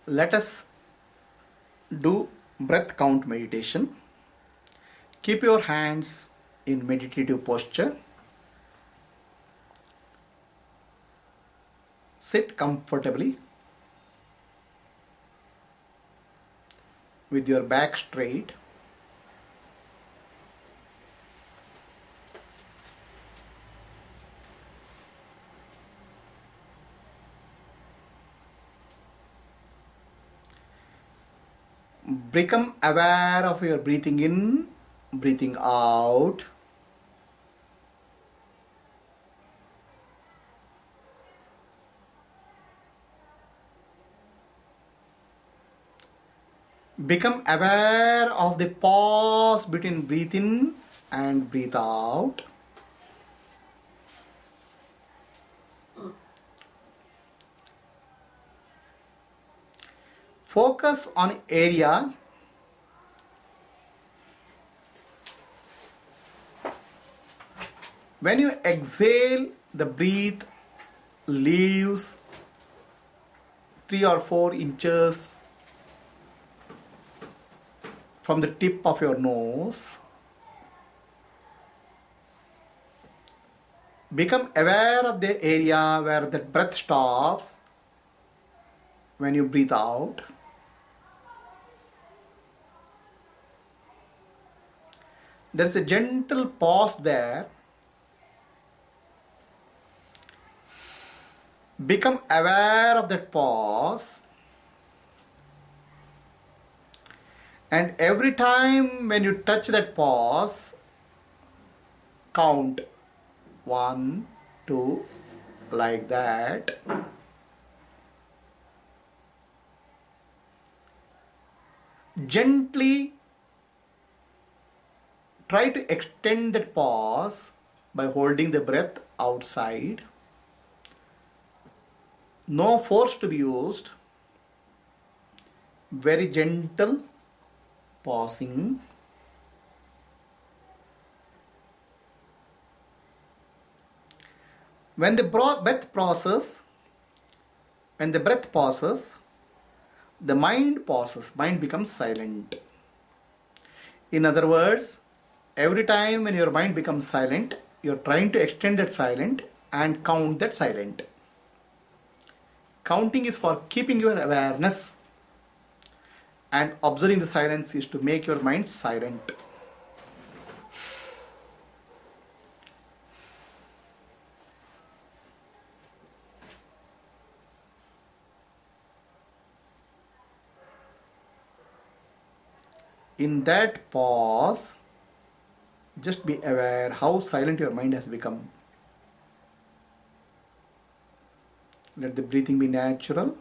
Let us do breath count meditation. Keep your hands in meditative posture. Sit comfortably with your back straight. Become aware of your breathing in, breathing out. Become aware of the pause between breathe in and breathe out. Focus on area when you exhale, the breath leaves 3 or 4 inches from the tip of your nose. Become aware of the area where the breath stops when you breathe out. There is a gentle pause there. Become aware of that pause. And every time when you touch that pause, count 1, 2, like that. Gently try to extend that pause by holding the breath outside. No force to be used. Very gentle pausing. When the breath pauses, the mind pauses, mind becomes silent. In other words, every time when your mind becomes silent, you're trying to extend that silent and count that silent. Counting is for keeping your awareness, and observing the silence is to make your mind silent. In that pause, just be aware how silent your mind has become. Let the breathing be natural.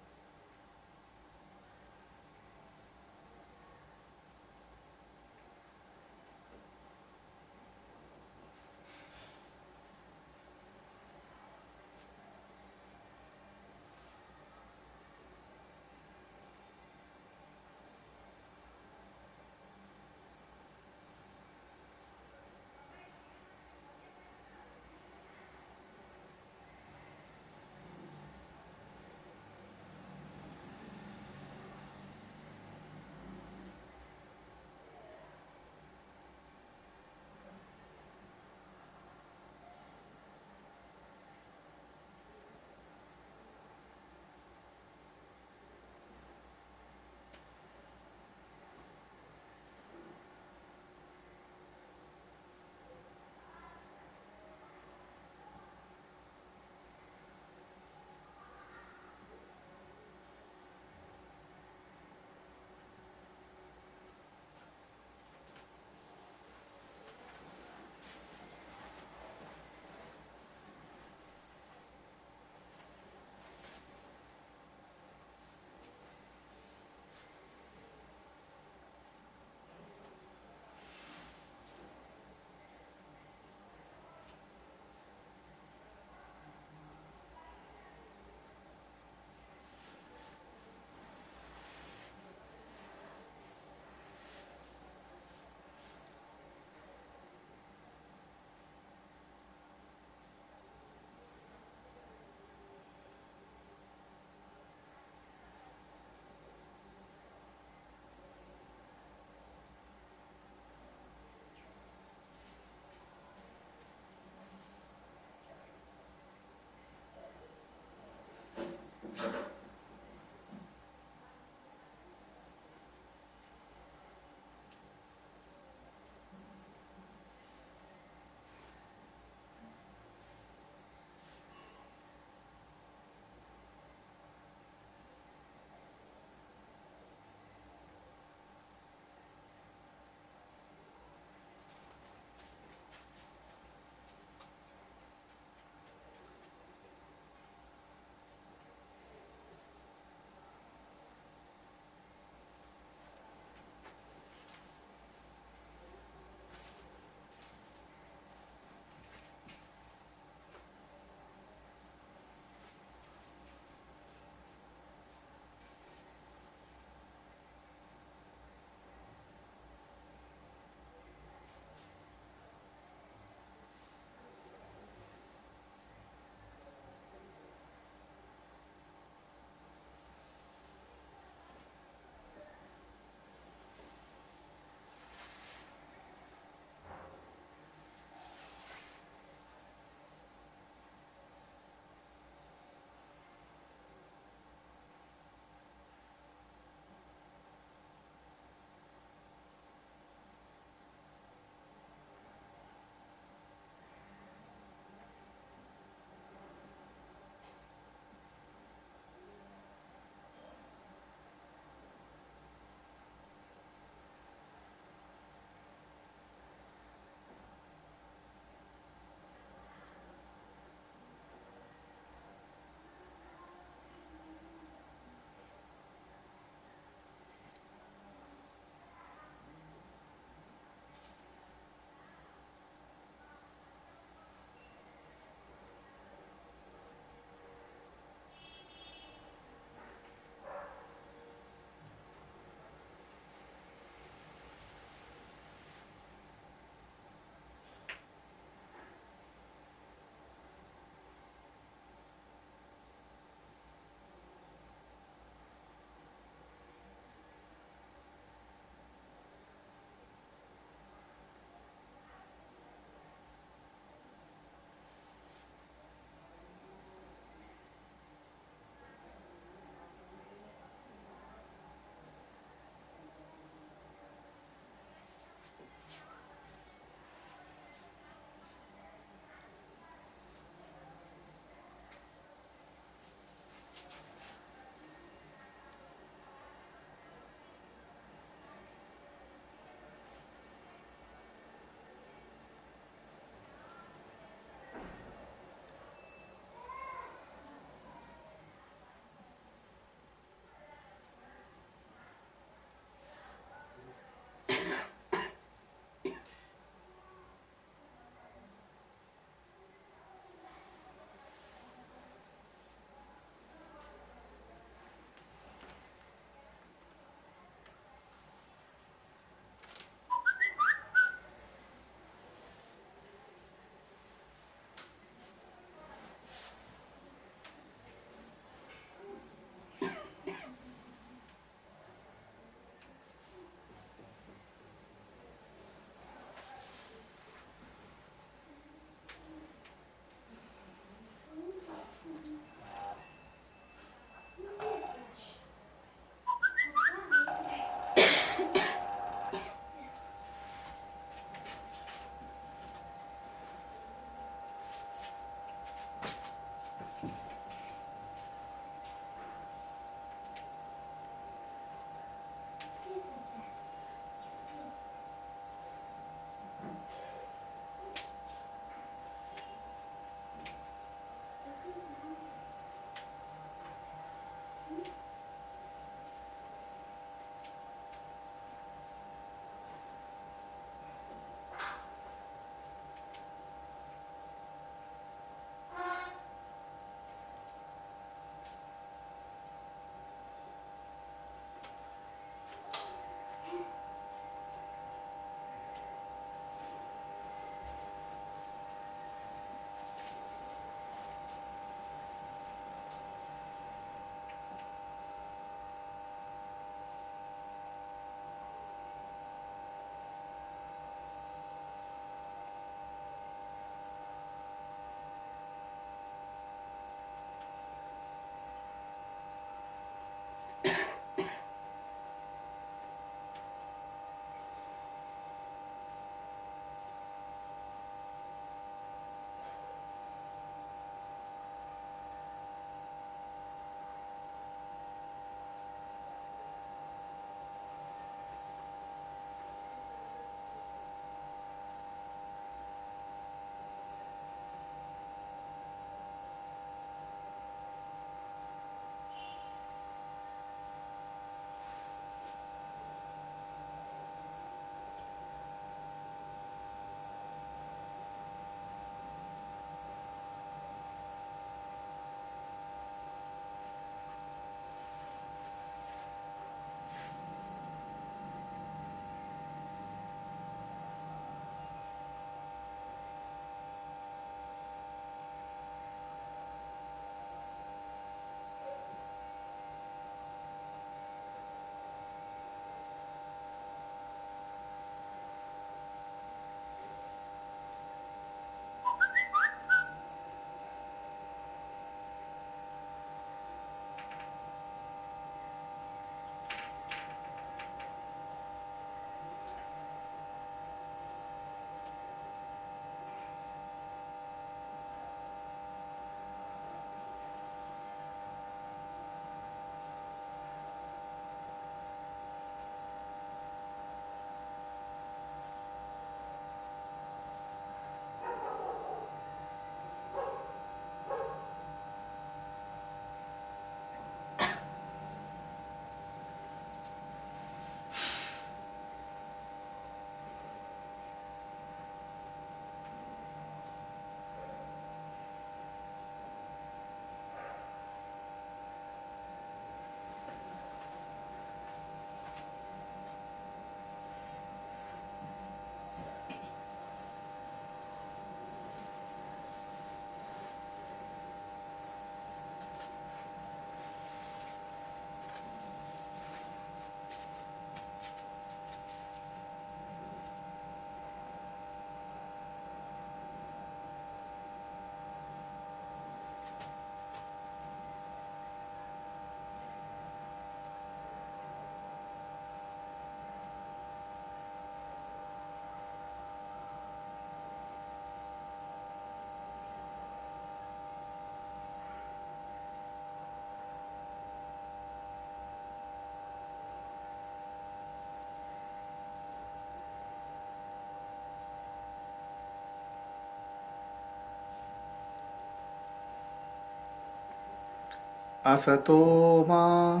Asato ma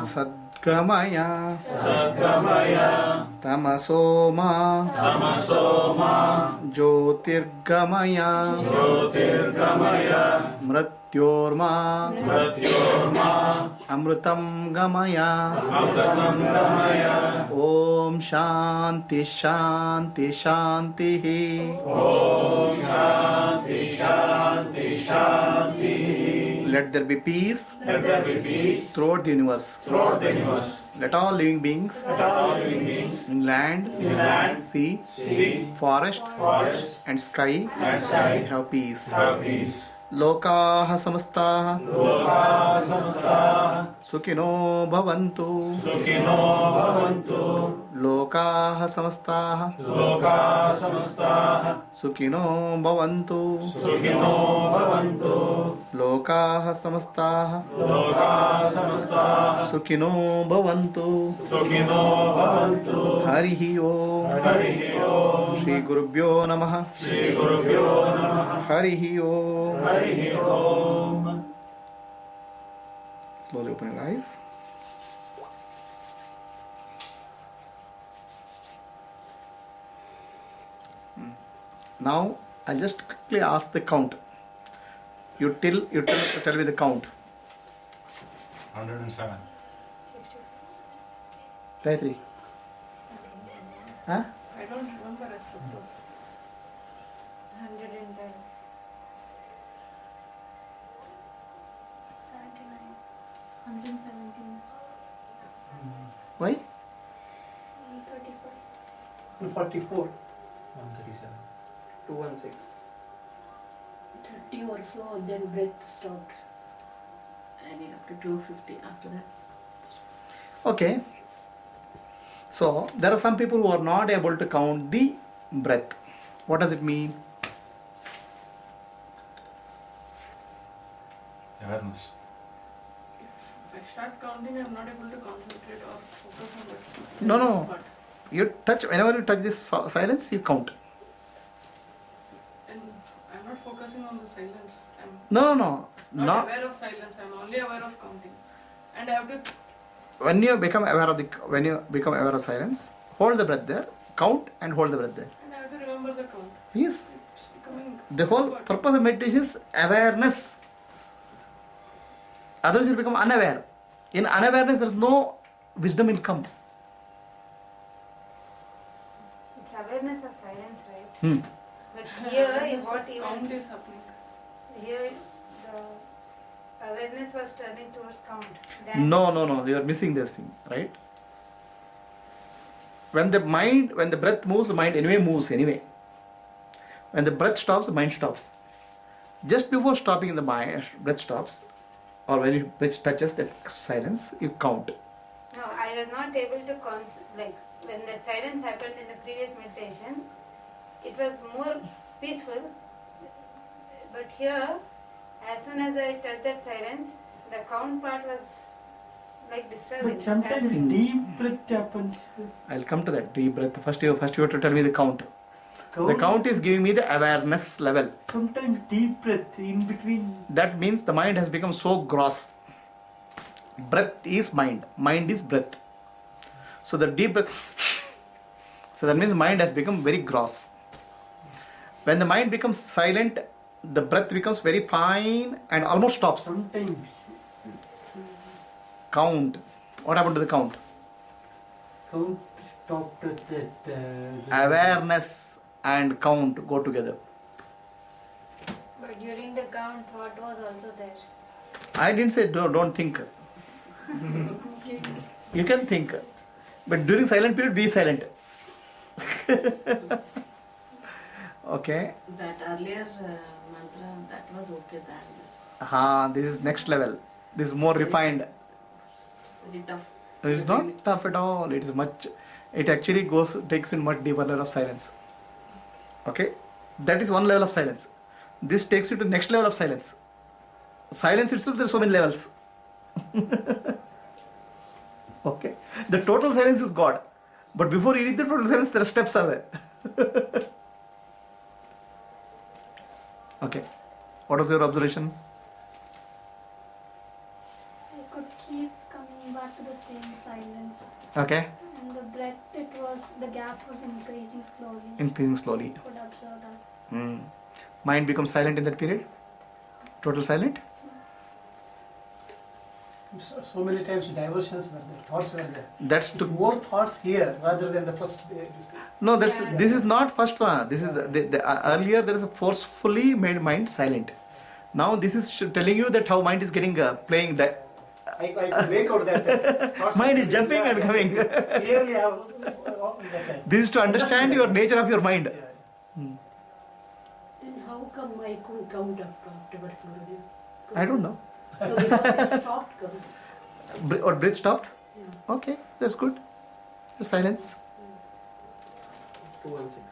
Sadgamaya Tamaso ma Jyotirgamaya Mrityorma Amrutam Gamaya Om Shanti Shanti Shanti. Let there be peace throughout the universe. Let all living beings in land, sea, forest, and sky have peace. Lokaha samastaha Sukhino bhavantu. Lokaha samastaha Sukhino bhavantu. Lokaha samastaha Sukhino bhavantu. Harihi Om. Shri Gurubhyo Namaha. Harihi Om. Slowly open your eyes. Now I'll just quickly ask the count. You tell me the count. 107. Gayatri. Huh? I don't remember rest of those. 110. 79. 117. Why? 134. 244. 137. 216. 30 or so, then breath stopped. Adding up to 250 after that. Okay. So there are some people who are not able to count the breath. What does it mean? Awareness. If I start counting, I'm not able to concentrate or focus on it. No. But You touch, whenever you touch this silence, you count. and I'm not focusing on the silence. I'm No. not aware of silence. I'm only aware of counting. And I have to. When you become aware of silence, hold the breath there, count and hold the breath there. And I have to remember the count. Yes. It's becoming. The whole purpose of meditation is awareness. Otherwise, you become unaware. In unawareness, there is no wisdom will come. It's awareness of silence, right? But here, Count is happening. here the awareness was turning towards count. Then No. You are missing this thing, right? When the breath moves, the mind anyway moves anyway. When the breath stops, the mind stops. Just before stopping, the breath stops, or when it breath touches that silence, you count. No, I was not able to like when that silence happened in the previous meditation, it was more peaceful. But here, as soon as I touched that silence, the count part was like disturbing. But sometimes deep breath happens. I'll come to that deep breath. First you have to tell me the count. The count is giving me the awareness level. Sometimes deep breath in between. That means the mind has become so gross. Breath is mind. Mind is breath. So the deep breath. So that means mind has become very gross. When the mind becomes silent, the breath becomes very fine and almost stops. Sometimes. Count. What happened to the count? Count stopped at that. The Awareness and count go together. But during the count, thought was also there. I didn't say don't think. You can think. But during silent period, be silent. Okay. That earlier mantra, that was okay than this. This is next level. This is more refined. Very tough. It is not tough at all. It is much. It actually takes in much deeper level of silence. Okay, that is one level of silence. This takes you to next level of silence. Silence itself, there are so many levels. Okay, the total silence is God, but before you reach the total silence, there are steps are there. Okay, what was your observation? Okay, And the breath, the gap was increasing slowly. increasing slowly. Could observe that. Mind becomes silent in that period? Total silent? So many times diversions were there, thoughts were there. That's It's to more thoughts here rather than the first. no. This is not first one. This is earlier. There is a forcefully made mind silent. Now this is telling you that how mind is getting playing that. I could make out that. thoughts Mind were is jumping and coming. Clearly, I have that. This is to understand your nature of your mind. Yeah. Then how come I couldn't count afterwards? I don't know. No, because it stopped counting. Or breath stopped. Yeah. Okay, that's good. Silence. 2 and 6.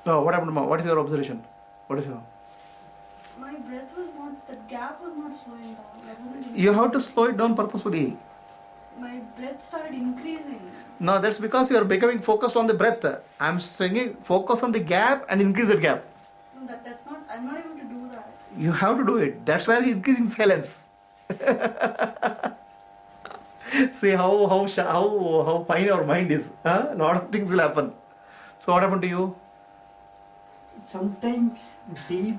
Oh, what happened? What is your observation? What is your? My breath was not, the gap was not slowing down. That wasn't You have to slow it down purposefully. My breath started increasing. No, that's because you are becoming focused on the breath. I'm saying focus on the gap and increase that gap. No, that's not, I'm not able to do that. You have to do it. That's why you're increasing silence. See how fine your mind is. A lot of things will happen. So what happened to you? Sometimes deep.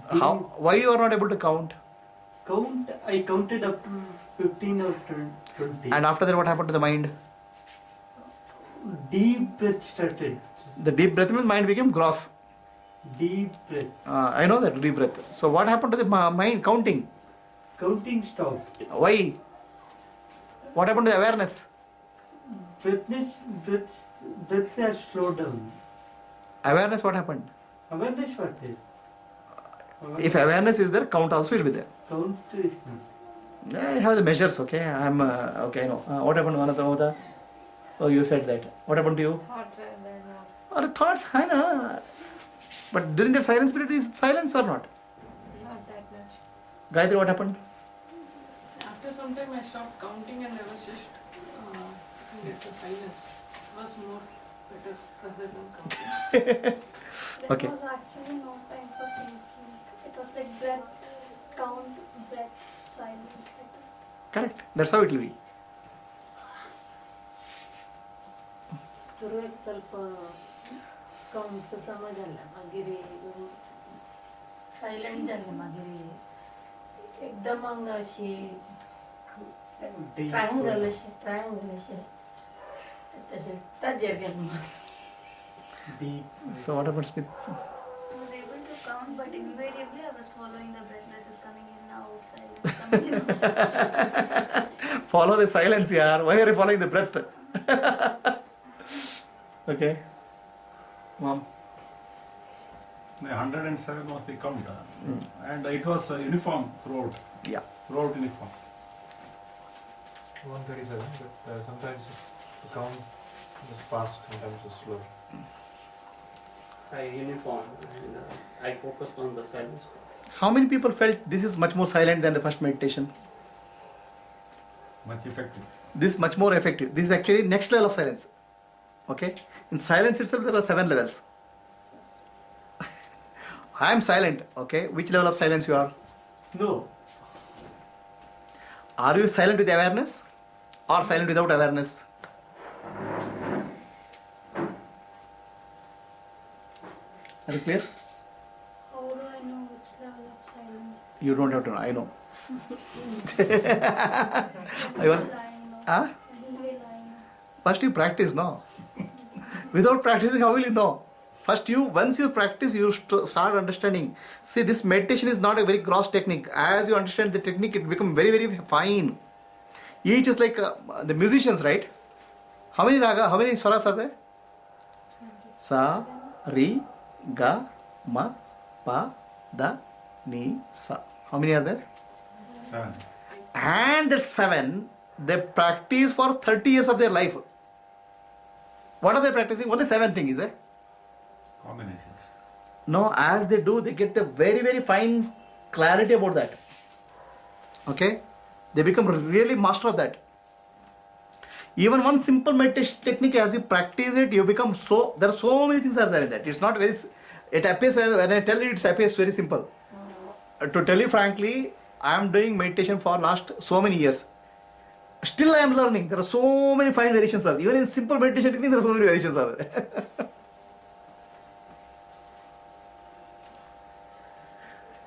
Why you are not able to count? I counted up to 15 or 20. And after that, what happened to the mind? Deep breath started. The deep breath means mind became gross. Deep breath. I know that deep breath. So what happened to the mind counting? Counting stopped. Why? What happened to the awareness? Breath has slowed down. Awareness, what happened? Awareness what is? If awareness is there, count also will be there. Count is not. I have the measures, okay? I'm okay, I know. What happened to Ananta? Oh, you said that. What happened to you? Thoughts were there now. Or thoughts, I know. But during the silence period, is it silence or not? Not that much. Gayatri, what happened? After some time I stopped counting and I was just looking at the silence. It was more better rather than counting. There Okay. was actually no time for thinking. It was like breath, count, breath, silence. Like that. Correct. That's how it will be. सुरवेक ಸ್ವಲ್ಪ कौनस समझ आला मागीर silent जालें मागीर एकदम हांगा अशी ट्रायंगल अशें तशें ताजेर गेलें Deep. So what happens with... I was able to count, but invariably I was following the breath. Breath is coming in, out, silence coming in, out. Follow the silence, yaar. Why are you following the breath? Okay. Mom. The 107 was the count, and it was uniform throughout. Yeah. Throughout uniform. 137, but sometimes the count is fast, sometimes it's slow. I uniform and I focused on the silence. How many people felt this is much more silent than the first meditation? Much effective. This is much more effective. This is actually next level of silence. Okay? In silence itself, there are 7 levels. I am silent. Okay? Which level of silence you are? No. Are you silent with awareness or silent without awareness? Are you clear? How do I know which level of silence? You don't have to know. I know. I want- Huh? First you practice, no? Without practicing, how will you know? First once you practice, you start understanding. See, this meditation is not a very gross technique. As you understand the technique, it becomes very, very fine. Each is like the musicians, right? How many raga, how many swaras are there? Sa, Ri, Ga, Ma, Pa, Da, Ni, Sa. How many are there? 7. And the 7, they practice for 30 years of their life. What are they practicing? Only 7 things, is it? Combinations. No, as they do, they get the very, very fine clarity about that. Okay? They become really master of that. Even one simple meditation technique, as you practice it, you become so, there are so many things are there in that. It's not very, it appears, when I tell you, it appears very simple. To tell you frankly, I am doing meditation for last so many years. Still I am learning. There are so many fine variations are there. Even in simple meditation technique, there are so many variations are there.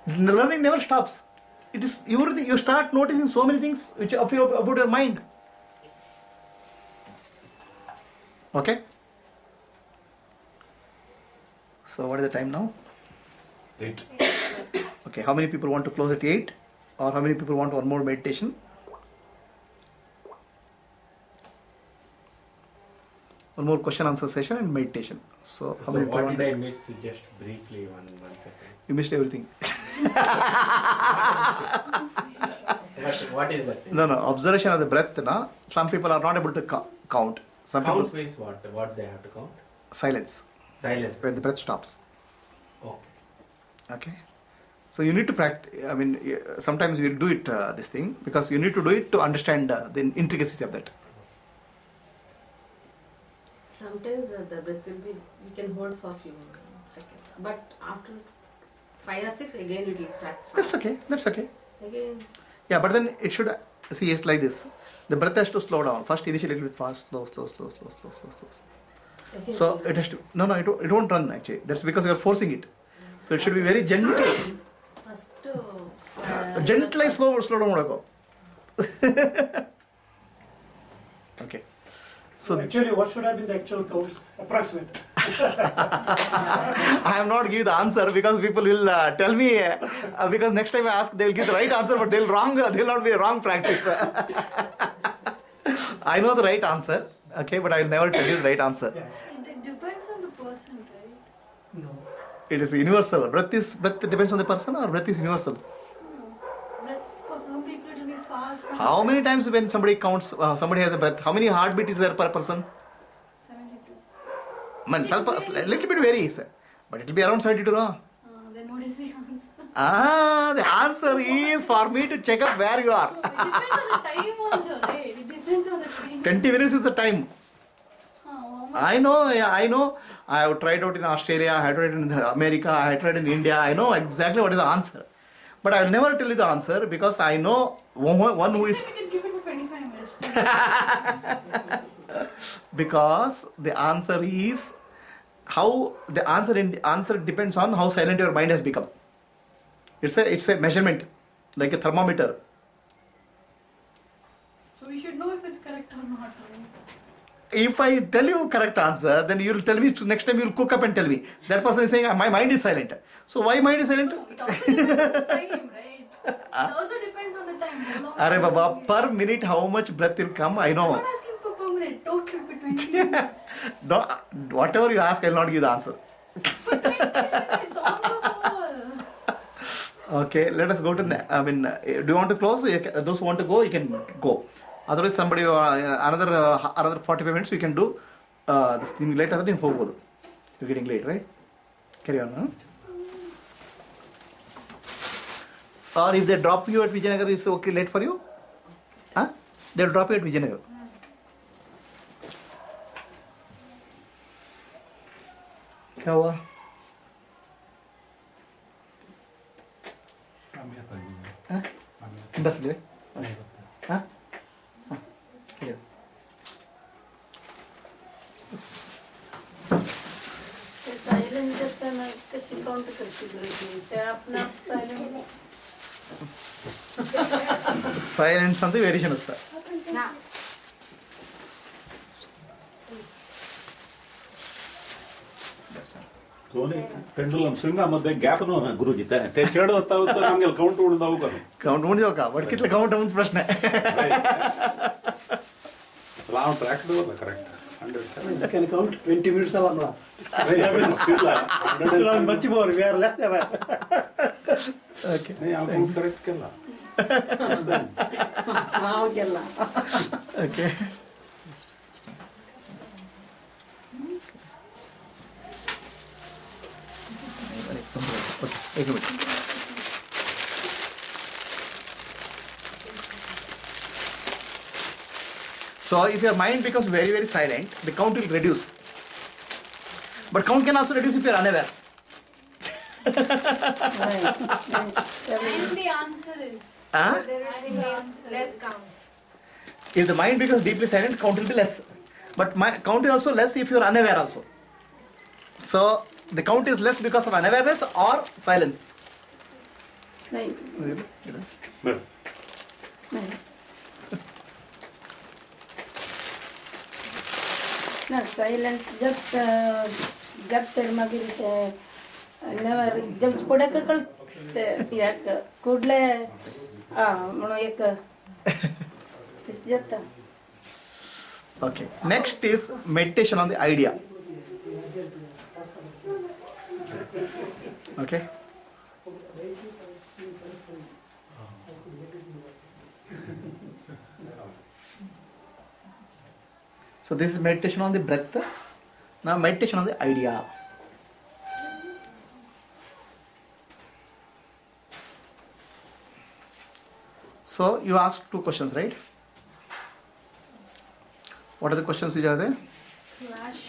The learning never stops. It is you start noticing so many things which about your mind. Okay. So what is the time now? 8. Okay. How many people want to close at 8? Or how many people want one more meditation? One more question answer session and meditation. So how many people what want did I miss? Just briefly, one second. You missed everything. What is that? No. Observation of the breath. Na, some people are not able to count. Some Count people means what? What they have to count? silence Silence. when the breath stops. Okay. Okay. So you need to practice. I mean, sometimes you will do it this thing because you need to do it to understand the intricacies of that. Sometimes the breath will be, we can hold for a few seconds. But after 5 or 6, again it will start. That's okay. That's okay. Again. Yeah, but then it should see it's like this. The breath has to slow down. First, initially a little bit fast, slow. Again So it has to. No, it won't run actually. That's because you are forcing it. So it should be very gentle. First, Gentle like slow down. Madako. Okay. So actually, what should have been the actual counts? Approximate. I am not give the answer because people will tell me because next time I ask they will give the right answer but they will not be a wrong practice. I know the right answer, okay, but I will never tell you the right answer. Yeah. It depends on the person, right? No. It is universal. Breath depends on the person or breath is universal. No. Breath for some people it will be fast. some How many times when somebody counts, somebody has a breath, how many heartbeat is there per person? 72. Man, a little bit varies, but it will be around 72, no? Then what is the answer? The answer is for me to check up where you are. It depends on the time also, right? It depends on the time. 20 minutes is the time. How much? I know. I have tried out in Australia, I have tried in America, I have tried in India. I know exactly what is the answer. But I will never tell you the answer because I know one who is... Next time we can give it for 25 minutes. Because the answer is how the answer depends on how silent your mind has become. It's a measurement, like a thermometer. So we should know if it's correct or not, right? If I tell you correct answer, then you will tell me next time you will cook up and tell me. That person is saying my mind is silent. So why mind is silent? No, it also depends on the time, right? It also depends on the time. How long Arey time Baba, you per minute how much breath will come, I I'm know. not asking for per minute, total between 20 minutes. No, whatever you ask, I will not give the answer. But 20 minutes, it's on the wall. Okay, let us go to. Do you want to close? Those who want to go, you can go. Otherwise, somebody another 45 minutes we can do this thing later. Then you're getting late, right? Carry on. Huh? Or if they drop you at Vijayanagar, is okay late for you? Huh? They'll drop you at Vijayanagar. क्या हुआ? हाँ? बस ले. हाँ? हाँ. Here. Silent असताना कशी count करते त्या आपल्या सायलेंट Silence ಅಂತ ವೇರಿಯೇಷನ್ असतं. दोन्ही पेंडुलम स्विंगामध्ये गॅप नव्हता गुरुजी ते चढ होता होता आमगेल काउंट उडून जाऊ का काउंट म्हणून जाऊ का वडकीतलं काउंट म्हणून प्रश्न आहे. लाव ट्रॅक होता correct 107 Can count 20 minutes alamla. नाही Much more. We are less aware. Okay. आपण करेक्ट केला नाव केला Okay. Okay, एक minute. So if your mind becomes very, very silent, the count will reduce. But count can also reduce if you are unaware. And the answer is Huh? There will be less counts. If the mind becomes deeply silent, count will be less. But count is also less if you are unaware also. So the count is less because of unawareness or silence. नहीं Well, नहीं ना silence जब तेरे मागे never जब पुढे कळते एक कुडले म्हणून एक किस जाता. Okay. Next is meditation on the idea. Okay. So this is meditation on the breath. Now meditation on the idea. So you asked two questions, right? What are the questions which are there? Flash